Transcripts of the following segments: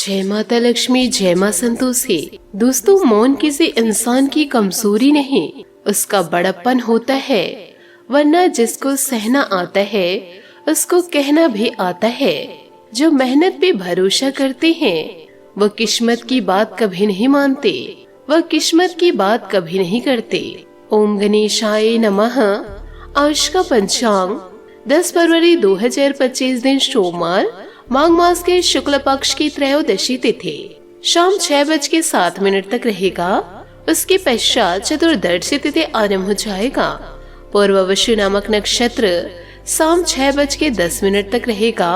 जय माता लक्ष्मी, जय मां संतोषी। दोस्तों, मौन किसी इंसान की कमजोरी नहीं, उसका बड़प्पन होता है। वरना जिसको सहना आता है उसको कहना भी आता है। जो मेहनत पे भरोसा करते हैं वह किस्मत की बात कभी नहीं मानते, वह किस्मत की बात कभी नहीं करते। ओम गणेशाय नमः। आज का पंचांग 10 फरवरी 2025 दिन सोमवार, माघ मास के शुक्ल पक्ष की त्रयोदशी तिथि शाम 6:07 तक रहेगा। उसके पश्चात चतुर्दशी तिथि आरंभ हो जाएगा। पूर्ववशु नामक नक्षत्र शाम 6:10 तक रहेगा।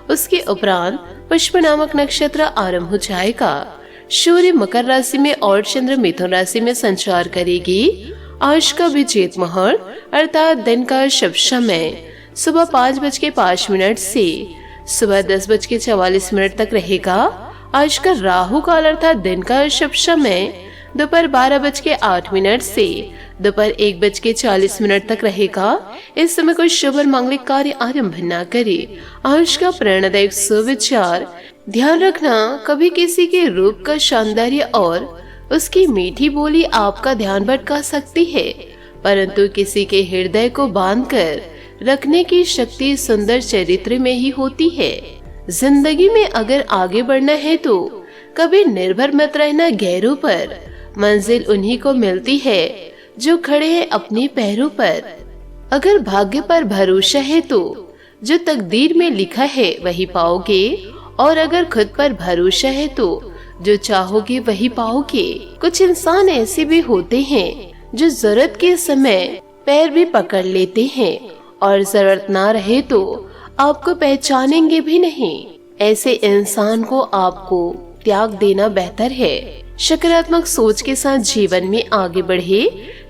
उसके उपरांत पुष्प नामक नक्षत्र आरंभ हो जाएगा। सूर्य मकर राशि में और चंद्र मिथुन राशि में संचार करेगी। आज का विजेत मुहूर्त अर्थात दिन का शुभ समय सुबह 5:05 से सुबह 10:44 तक रहेगा। आज का राहु काल अर्थात दिन का शुभ समय दोपहर 12:08 से दोपहर 1:40 तक रहेगा। इस समय कोई शुभ और मांगलिक कार्य आरंभ न करे। आज का प्रेरणादायक सुविचार, ध्यान रखना कभी किसी के रूप का सौंदर्य और उसकी मीठी बोली आपका ध्यान भटका सकती है, परंतु किसी के हृदय को बांधकर रखने की शक्ति सुंदर चरित्र में ही होती है। जिंदगी में अगर आगे बढ़ना है तो कभी निर्भर मत रहना गैरों पर। मंजिल उन्हीं को मिलती है जो खड़े हैं अपने पैरों पर। अगर भाग्य पर भरोसा है तो जो तकदीर में लिखा है वही पाओगे, और अगर खुद पर भरोसा है तो जो चाहोगे वही पाओगे। कुछ इंसान ऐसे भी होते हैं जो जरूरत के समय पैर भी पकड़ लेते हैं और जरूरत ना रहे तो आपको पहचानेंगे भी नहीं। ऐसे इंसान को आपको त्याग देना बेहतर है। सकारात्मक सोच के साथ जीवन में आगे बढ़े।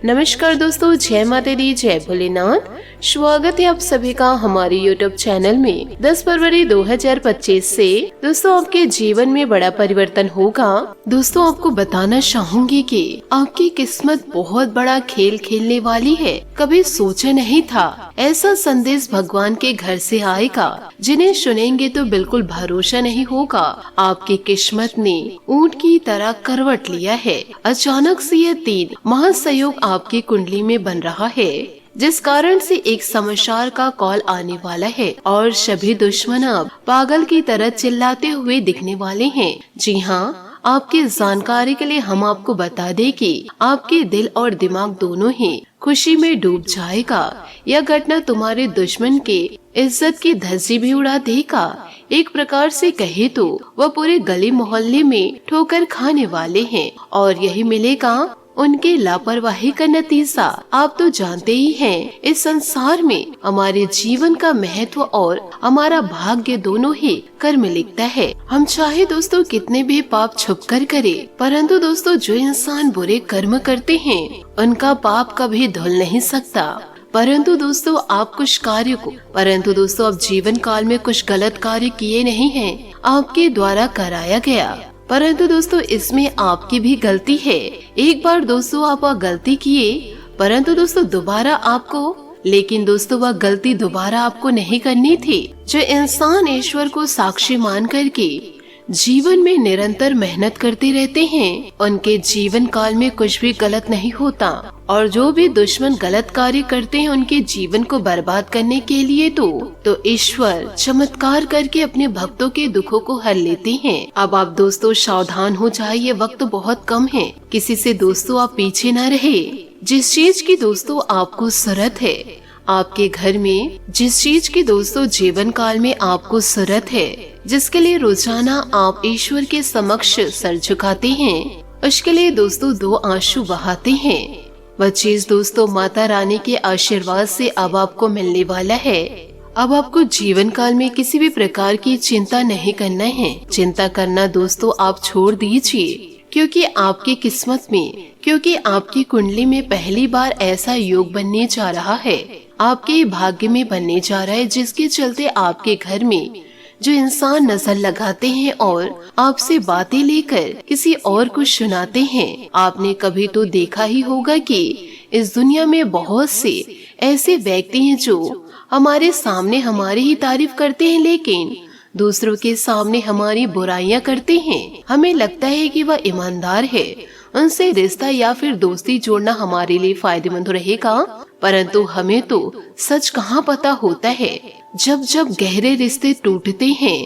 नमस्कार दोस्तों, जय माता दी, जय भोलेनाथ। स्वागत है आप सभी का हमारे YouTube चैनल में। 10 फरवरी 2025 से दोस्तों आपके जीवन में बड़ा परिवर्तन होगा। दोस्तों, आपको बताना चाहूंगी कि आपकी किस्मत बहुत बड़ा खेल खेलने वाली है। कभी सोचा नहीं था ऐसा संदेश भगवान के घर से आएगा, जिन्हें सुनेंगे तो बिल्कुल भरोसा नहीं होगा। आपकी किस्मत ने ऊंट की तरह करवट लिया है। अचानक से ये 3 महासंयोग आपकी कुंडली में बन रहा है, जिस कारण से एक समाचार का कॉल आने वाला है और सभी दुश्मन अब पागल की तरह चिल्लाते हुए दिखने वाले हैं। जी हाँ, आपकी जानकारी के लिए हम आपको बता दें कि आपके दिल और दिमाग दोनों ही खुशी में डूब जाएगा। यह घटना तुम्हारे दुश्मन के इज्जत की धज्जी भी उड़ा देगा। एक प्रकार से कहे तो वह पूरे गली मोहल्ले में ठोकर खाने वाले हैं और यही मिलेगा उनके लापरवाही का नतीजा। आप तो जानते ही हैं, इस संसार में हमारे जीवन का महत्व और हमारा भाग्य दोनों ही कर्म लिखता है। हम चाहे दोस्तों कितने भी पाप छुप कर करे, परंतु दोस्तों जो इंसान बुरे कर्म करते हैं उनका पाप कभी धुल नहीं सकता। परंतु दोस्तों आप जीवन काल में कुछ गलत कार्य किए नहीं हैं, आपके द्वारा कराया गया, परंतु दोस्तों इसमें आपकी भी गलती है। एक बार दोस्तों आप वह गलती किए, परंतु दोस्तों लेकिन दोस्तों वह गलती दोबारा आपको नहीं करनी थी। जो इंसान ईश्वर को साक्षी मान करके जीवन में निरंतर मेहनत करते रहते हैं, उनके जीवन काल में कुछ भी गलत नहीं होता। और जो भी दुश्मन गलत कार्य करते हैं उनके जीवन को बर्बाद करने के लिए तो ईश्वर चमत्कार करके अपने भक्तों के दुखों को हर लेते हैं। अब आप दोस्तों सावधान हो जाइए, वक्त बहुत कम है। किसी से दोस्तों आप पीछे न रहे। जिस चीज की दोस्तों आपको जरूरत है, आपके घर में जिस चीज की दोस्तों जीवन काल में आपको जरूरत है, जिसके लिए रोजाना आप ईश्वर के समक्ष सर झुकाते हैं, उसके लिए दोस्तों 2 आंसू बहाते हैं। वह चीज दोस्तों माता रानी के आशीर्वाद से अब आपको मिलने वाला है। अब आपको जीवन काल में किसी भी प्रकार की चिंता नहीं करना है। चिंता करना दोस्तों आप छोड़ दीजिए, क्योंकि आपकी कुंडली में पहली बार ऐसा योग बनने जा रहा है, आपके भाग्य में बनने जा रहा है, जिसके चलते आपके घर में जो इंसान नजर लगाते हैं और आपसे बातें लेकर किसी और को सुनाते हैं। आपने कभी तो देखा ही होगा कि इस दुनिया में बहुत से ऐसे व्यक्ति हैं जो हमारे सामने हमारी ही तारीफ करते हैं, लेकिन दूसरों के सामने हमारी बुराइयां करते हैं। हमें लगता है कि वह ईमानदार है, उनसे रिश्ता या फिर दोस्ती जोड़ना हमारे लिए फायदेमंद रहेगा, परंतु हमें तो सच कहाँ पता होता है। जब जब गहरे रिश्ते टूटते हैं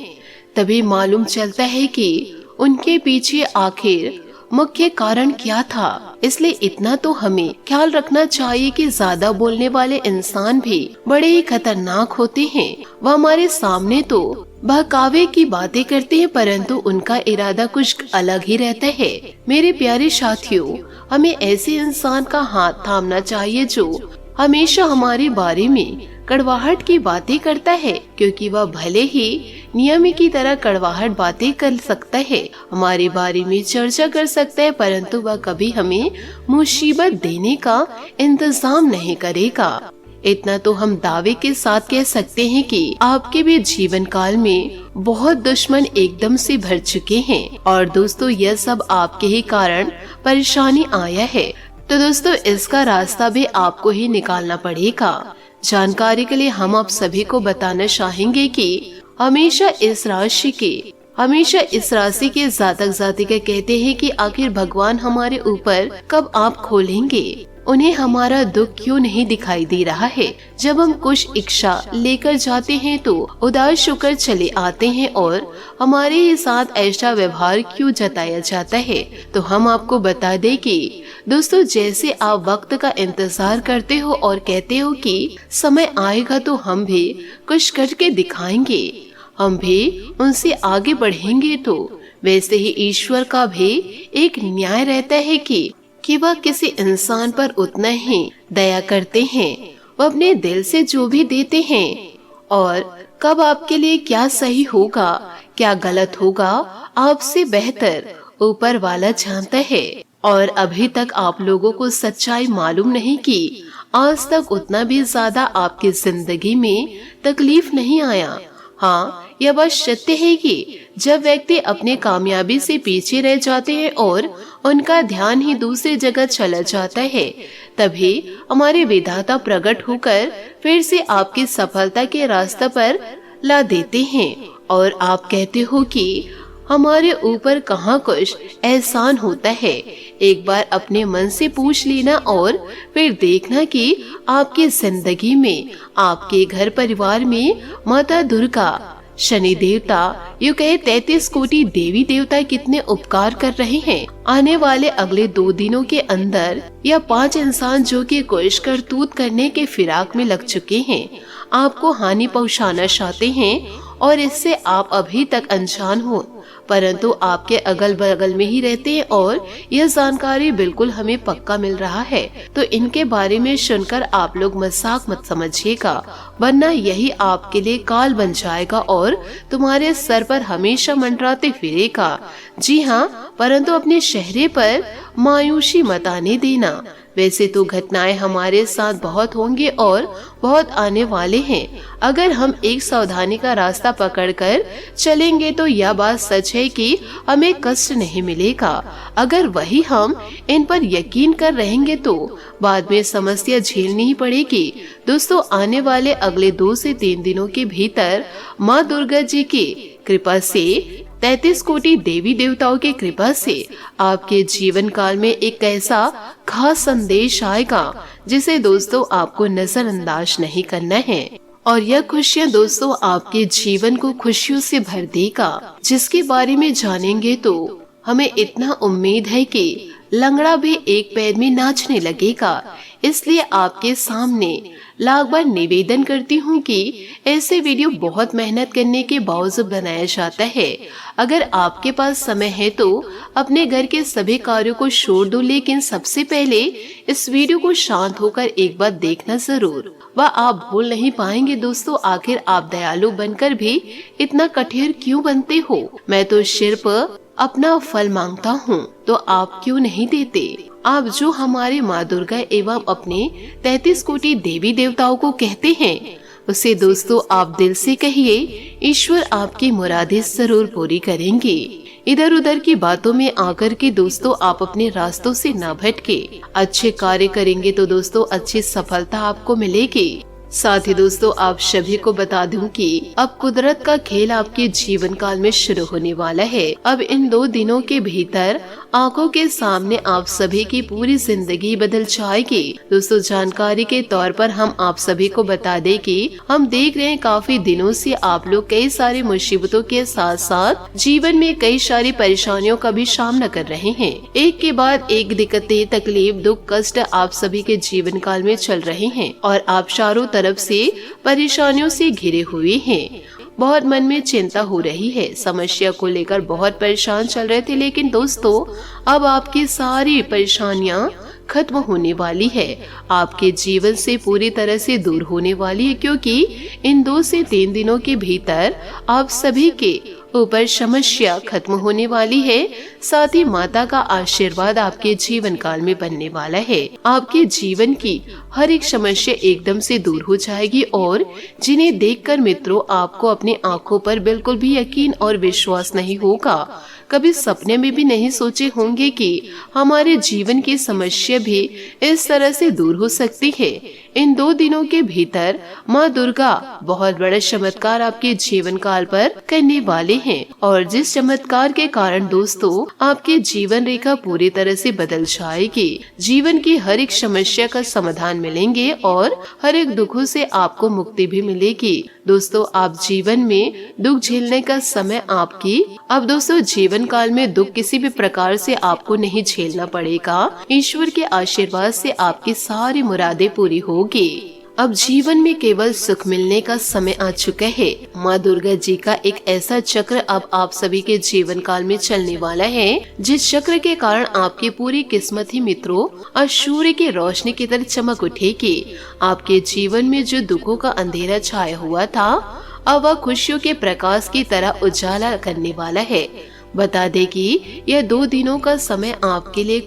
तभी मालूम चलता है कि उनके पीछे आखिर मुख्य कारण क्या था। इसलिए इतना तो हमें ख्याल रखना चाहिए कि ज्यादा बोलने वाले इंसान भी बड़े ही खतरनाक होते हैं। वह हमारे सामने तो बहकावे की बातें करते हैं, परंतु उनका इरादा कुछ अलग ही रहता है। मेरे प्यारे साथियों, हमें ऐसे इंसान का हाथ थामना चाहिए जो हमेशा हमारे बारे में कड़वाहट की बातें करता है, क्योंकि वह भले ही नियम की तरह कड़वाहट बातें कर सकता है, हमारे बारे में चर्चा कर सकता है, परंतु वह कभी हमें मुसीबत देने का इंतजाम नहीं करेगा। इतना तो हम दावे के साथ कह सकते हैं कि आपके भी जीवन काल में बहुत दुश्मन एकदम से भर चुके हैं, और दोस्तों यह सब आपके ही कारण परेशानी आया है। तो दोस्तों इसका रास्ता भी आपको ही निकालना पड़ेगा। जानकारी के लिए हम आप सभी को बताना चाहेंगे कि हमेशा इस राशि के जातक जातिका कहते हैं कि आखिर भगवान हमारे ऊपर कब आँख खोलेंगे, उन्हें हमारा दुख क्यों नहीं दिखाई दे रहा है। जब हम कुछ इच्छा लेकर जाते हैं तो उदास होकर चले आते हैं, और हमारे ही साथ ऐसा व्यवहार क्यों जताया जाता है। तो हम आपको बता दें कि दोस्तों जैसे आप वक्त का इंतजार करते हो और कहते हो कि समय आएगा तो हम भी कुछ करके दिखाएंगे, हम भी उनसे आगे बढ़ेंगे, तो वैसे ही ईश्वर का भी एक न्याय रहता है कि वह किसी इंसान पर उतना ही दया करते हैं। वह अपने दिल से जो भी देते हैं, और कब आपके लिए क्या सही होगा क्या गलत होगा आपसे बेहतर ऊपर वाला जानता है। और अभी तक आप लोगों को सच्चाई मालूम नहीं कि आज तक उतना भी ज्यादा आपकी जिंदगी में तकलीफ नहीं आया। हाँ, यह बात सत्य है कि जब व्यक्ति अपने कामयाबी से पीछे रह जाते हैं और उनका ध्यान ही दूसरी जगह चला जाता है, तभी हमारे विधाता प्रकट होकर फिर से आपकी सफलता के रास्ते पर ला देते हैं, और आप कहते हो कि हमारे ऊपर कहाँ कुछ एहसान होता है। एक बार अपने मन से पूछ लेना और फिर देखना कि आपकी जिंदगी में, आपके घर परिवार में माता दुर्गा, शनि देवता, यूँ कहे 33 कोटि देवी देवता कितने उपकार कर रहे हैं। आने वाले अगले 2 दिनों के अंदर यह 5 इंसान जो कि कुछ करतूत करने के फिराक में लग चुके हैं, आपको हानि पहुंचाना चाहते हैं, और इससे आप अभी तक अनजान हो, परंतु आपके अगल बगल में ही रहते हैं, और यह जानकारी बिल्कुल हमें पक्का मिल रहा है। तो इनके बारे में सुनकर आप लोग मजाक मत समझिएगा, वरना यही आपके लिए काल बन जाएगा और तुम्हारे सर पर हमेशा मंडराते फिरेगा। जी हाँ, परंतु अपने चेहरे पर मायूसी मत आने देना। वैसे तो घटनाएं हमारे साथ बहुत होंगे और बहुत आने वाले हैं। अगर हम एक सावधानी का रास्ता पकड़कर चलेंगे तो यह बात सच है कि हमें कष्ट नहीं मिलेगा। अगर वही हम इन पर यकीन कर रहेंगे तो बाद में समस्या झेलनी ही पड़ेगी। दोस्तों आने वाले अगले 2 से 3 दिनों के भीतर माँ दुर्गा जी की कृपा से, 33 कोटि देवी देवताओं की कृपा से आपके जीवन काल में एक ऐसा खास संदेश आएगा जिसे दोस्तों आपको नजरअंदाज नहीं करना है। और यह खुशियाँ दोस्तों आपके जीवन को खुशियों से भर देगा, जिसके बारे में जानेंगे तो हमें इतना उम्मीद है कि लंगड़ा भी एक पैर में नाचने लगेगा। इसलिए आपके सामने लाख बार निवेदन करती हूँ कि ऐसे वीडियो बहुत मेहनत करने के बावजूद बनाया जाता है। अगर आपके पास समय है तो अपने घर के सभी कार्यों को छोड़ दो, लेकिन सबसे पहले इस वीडियो को शांत होकर एक बार देखना जरूर। वह आप भूल नहीं पाएंगे दोस्तों। आखिर आप दयालु बनकर भी इतना कठोर क्यों बनते हो? मैं तो सिर्फ अपना फल मांगता हूँ, तो आप क्यों नहीं देते? आप जो हमारे माँ दुर्गा एवं अपने 33 कोटि देवी देवताओं को कहते हैं, उसे दोस्तों आप दिल से कहिए, ईश्वर आपकी मुरादें जरूर पूरी करेंगे। इधर उधर की बातों में आकर के दोस्तों आप अपने रास्तों से न भटके, अच्छे कार्य करेंगे तो दोस्तों अच्छी सफलता आपको मिलेगी। साथ ही दोस्तों आप सभी को बता दूं कि अब कुदरत का खेल आपके जीवन काल में शुरू होने वाला है। अब इन 2 दिनों के भीतर आंखों के सामने आप सभी की पूरी जिंदगी बदल जाएगी। दोस्तों जानकारी के तौर पर हम आप सभी को बता दें कि हम देख रहे हैं काफी दिनों से आप लोग कई सारी मुसीबतों के साथ साथ जीवन में कई सारी परेशानियों का भी सामना कर रहे हैं। एक के बाद एक दिक्कतें, तकलीफ, दुख, कष्ट आप सभी के जीवन काल में चल रहे हैं और आप चारों तरफ से परेशानियों से घिरे हुए हैं। बहुत मन में चिंता हो रही है, समस्या को लेकर बहुत परेशान चल रहे थे, लेकिन दोस्तों अब आपकी सारी परेशानियां खत्म होने वाली है, आपके जीवन से पूरी तरह से दूर होने वाली है, क्योंकि इन 2 से 3 दिनों के भीतर आप सभी के ऊपर समस्या खत्म होने वाली है। साथ ही माता का आशीर्वाद आपके जीवन काल में बनने वाला है। आपके जीवन की हर एक समस्या एकदम से दूर हो जाएगी और जिन्हें देखकर मित्रों आपको अपनी आंखों पर बिल्कुल भी यकीन और विश्वास नहीं होगा। कभी सपने में भी नहीं सोचे होंगे कि हमारे जीवन की समस्या भी इस तरह से दूर हो सकती है। इन 2 दिनों के भीतर माँ दुर्गा बहुत बड़ा चमत्कार आपके जीवन काल पर करने वाले हैं और जिस चमत्कार के कारण दोस्तों आपकी जीवन रेखा पूरी तरह से बदल जाएगी। जीवन की हर एक समस्या का समाधान मिलेंगे और हर एक दुखों से आपको मुक्ति भी मिलेगी। दोस्तों आप जीवन में दुख झेलने का समय आपकी अब दोस्तों जीवन काल में दुख किसी भी प्रकार से आपको नहीं झेलना पड़ेगा। ईश्वर के आशीर्वाद से आपकी सारी मुरादें पूरी होगी। अब जीवन में केवल सुख मिलने का समय आ चुका है। माँ दुर्गा जी का एक ऐसा चक्र अब आप सभी के जीवन काल में चलने वाला है, जिस चक्र के कारण आपकी पूरी किस्मत ही मित्रों और सूर्य की रोशनी की तरह चमक उठेगी। आपके जीवन में जो दुखों का अंधेरा छाया हुआ था अब वह खुशियों के प्रकाश की तरह उजाला करने वाला है। बता दे कि यह 2 दिनों का समय आपके लिए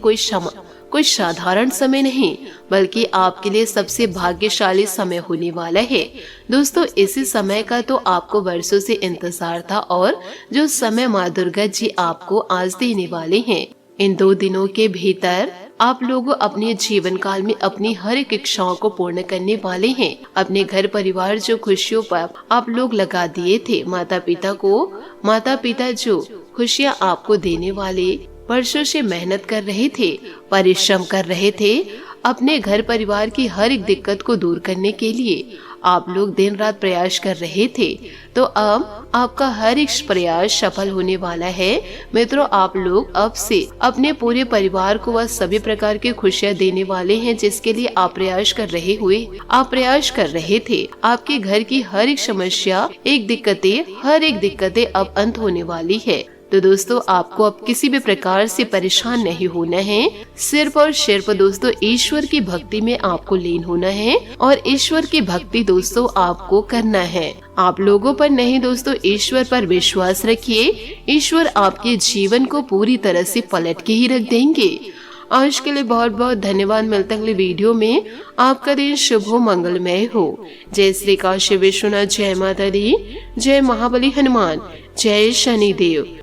कोई साधारण समय नहीं, बल्कि आपके लिए सबसे भाग्यशाली समय होने वाला है। दोस्तों इसी समय का तो आपको वर्षों से इंतजार था और जो समय माँ दुर्गा जी आपको आज देने वाले हैं। इन 2 दिनों के भीतर आप लोग अपने जीवन काल में अपनी हर एक इच्छाओं को पूर्ण करने वाले हैं। अपने घर परिवार जो खुशियों पर आप लोग लगा दिए थे, माता पिता जो खुशियाँ आपको देने वाले वर्षों से मेहनत कर रहे थे, परिश्रम कर रहे थे, अपने घर परिवार की हर एक दिक्कत को दूर करने के लिए आप लोग दिन रात प्रयास कर रहे थे, तो अब आपका हर एक प्रयास सफल होने वाला है। मित्रों आप लोग अब से अपने पूरे परिवार को वह सभी प्रकार की खुशियाँ देने वाले हैं जिसके लिए आप प्रयास कर रहे थे। आपके घर की हर एक समस्या हर एक दिक्कतें अब अंत होने वाली है। तो दोस्तों आपको अब किसी भी प्रकार से परेशान नहीं होना है, सिर्फ और सिर्फ दोस्तों ईश्वर की भक्ति में आपको लीन होना है और ईश्वर की भक्ति दोस्तों आपको करना है। आप लोगों पर नहीं दोस्तों ईश्वर पर विश्वास रखिए, ईश्वर आपके जीवन को पूरी तरह से पलट के ही रख देंगे। आज के लिए बहुत बहुत धन्यवाद। मिलते हैं अगले वीडियो में। आपका दिन शुभ हो, मंगलमय हो। जय श्री काशी विश्वनाथ, जय माता दी, जय महाबली हनुमान, जय शनिदेव।